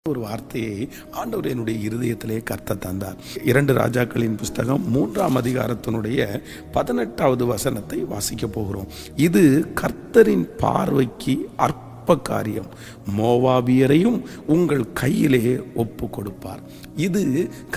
ஒரு வார்த்தையை ஆண்டவர் என்னுடைய இருதயத்திலே கர்த்தர் தந்தார். 2 ராஜாக்களின் புஸ்தகம் 3ஆம் அதிகாரத்தினுடைய 18வது வசனத்தை வாசிக்க போகிறோம். இது கர்த்தரின் பார்வைக்கு அற்ப காரியம், மோவாபியரையும் உங்கள் கையிலே ஒப்பு கொடுப்பார். இது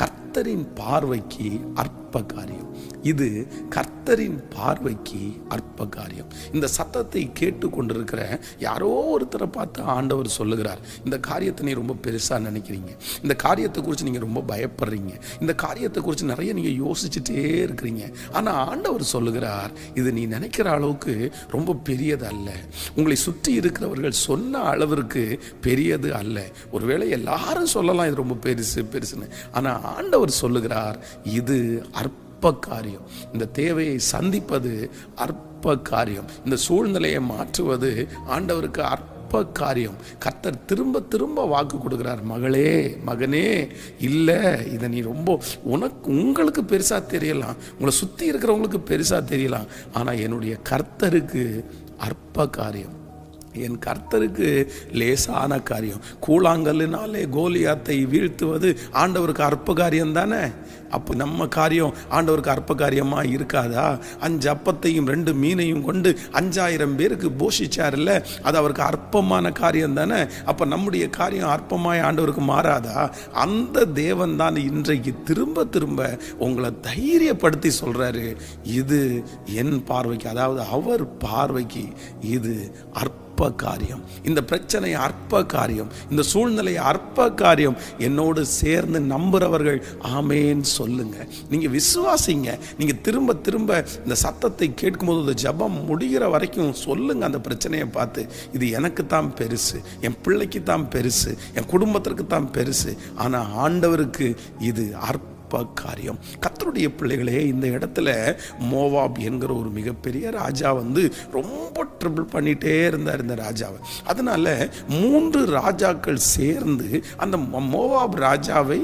கர்த்தரின் பார்வைக்கு அற்ப காரியம். இது கர்த்தரின் பார்வைக்கு அற்ப காரியம். இந்த சத்தத்தை கேட்டு கொண்டிருக்கிற யாரோ ஒருத்தரை பார்த்து ஆண்டவர் சொல்லுகிறார், இந்த காரியத்தை நீ ரொம்ப பெருசா நினைக்கிறீங்க, இந்த காரியத்தை குறித்து நீங்க ரொம்ப பயப்படுறீங்க, இந்த காரியத்தை குறித்து நிறைய நீங்க யோசிச்சுட்டே இருக்கிறீங்க. ஆனா ஆண்டவர் சொல்லுகிறார், இது நீ நினைக்கிற அளவுக்கு ரொம்ப பெரியது அல்ல, உங்களை சுற்றி இருக்கிறவர்கள் சொன்ன அளவிற்கு பெரியது அல்ல. ஒருவேளை எல்லாரும் சொல்லலாம் இது ரொம்ப பெருசு பெருசுன்னு, ஆனா ஆண்டவர் சொல்லுகிறார், இது அற்ப காரியம். இந்த தேவையை சந்திப்பது அற்ப காரியம். இந்த சூழ்நிலையை மாற்றுவது ஆண்டவருக்கு அற்ப காரியம். கர்த்தர் திரும்ப திரும்ப வாக்கு கொடுக்கிறார், மகளே மகனே, இல்லை இதை நீ ரொம்ப உங்களுக்கு பெருசா தெரியலாம், உங்களை சுற்றி இருக்கிறவங்களுக்கு பெருசா தெரியலாம், ஆனால் என்னுடைய கர்த்தருக்கு அற்ப காரியம். என் கர்த்தருக்கு லேசான காரியம். கூழாங்கல்லினாலே கோலியாத்தை வீழ்த்துவது ஆண்டவருக்கு அற்ப காரியம் தானே. அப்போ நம்ம காரியம் ஆண்டவருக்கு அற்ப காரியமாக இருக்காதா? 5 அப்பத்தையும் 2 மீனையும் கொண்டு 5000 பேருக்கு போஷிச்சார்ல, அது அவருக்கு அற்பமான காரியம் தானே. அப்போ நம்முடைய காரியம் அற்பமாய் ஆண்டவருக்கு மாறாதா? அந்த தேவன் தான் இன்றைக்கு திரும்ப திரும்ப உங்களை தைரியப்படுத்தி சொல்றாரு, இது என் பார்வைக்கு, அதாவது அவர் பார்வைக்கு இது அற்ப காரியம். இந்த பிரச்சனை அற்ப காரியம், இந்த சூழ்நிலை அற்ப காரியம். என்னோடு சேர்ந்து நம்புறவர்கள் ஆமேன் சொல்லுங்க. நீங்க விசுவாசிங்க. நீங்க திரும்ப திரும்ப இந்த சத்தத்தை கேட்கும்போது இந்த ஜெபம் முடிகிற வரைக்கும் சொல்லுங்க அந்த பிரச்சனையை பார்த்து, இது எனக்கு தான் பெருசு, என் பிள்ளைக்கு தான் பெருசு, என் குடும்பத்திற்கு தான் பெருசு, ஆனா ஆண்டவருக்கு இது அற்ப காரியம். கர்த்தருடைய பிள்ளைகளே, இந்த இடத்துல மோவாப் என்கிற ஒரு மிகப்பெரிய ராஜா ரொம்ப ட்ரிபிள் பண்ணிட்டே இருந்தார் இந்த ராஜாவை. அதனால 3 ராஜாக்கள் சேர்ந்து அந்த மோவாப் ராஜாவை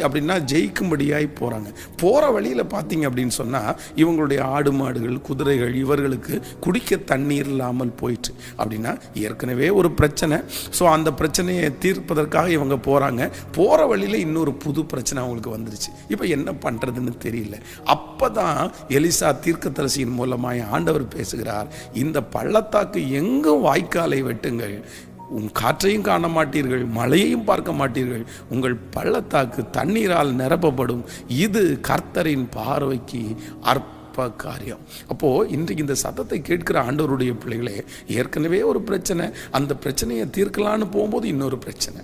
அப்படின்னா ஜெயிக்கும்படியாய் போறாங்க. போற வழியில பார்த்தீங்க அப்படின்னு சொன்னா, இவங்களுடைய ஆடு மாடுகள் குதிரைகள் இவர்களுக்கு குடிக்க தண்ணீர் இல்லாமல் போயிட்டு, அப்படின்னா ஏற்கனவே ஒரு பிரச்சனை. ஸோ அந்த பிரச்சனையை தீர்ப்பதற்காக இவங்க போறாங்க. போற வழியில இன்னொரு புது பிரச்சனை அவங்களுக்கு வந்துருச்சு. இப்போ என்ன பண்றதுன்னு தெரியல. அப்பதான் எலிசா தீர்க்கதரிசியின் மூலமாய் ஆண்டவர் பேசுகிறார், இந்த பள்ளத்தாக்கு எங்கும் வாய்க்காலை வெட்டுங்கள், காற்றையும் காண மாட்டீர்கள், மழையையும் பார்க்க மாட்டீர்கள், உங்கள் பள்ளத்தாக்கு தண்ணீரால் நிரப்பப்படும், இது கர்த்தரின் பார்வைக்கு அற்ப காரியம். அப்போ இன்றைக்கு இந்த சத்தத்தை கேட்கிற ஆண்டவருடைய பிள்ளைகளே, ஏற்கனவே ஒரு பிரச்சனை, அந்த பிரச்சனையை தீர்க்கலான்னு போகும்போது இன்னொரு பிரச்சனை.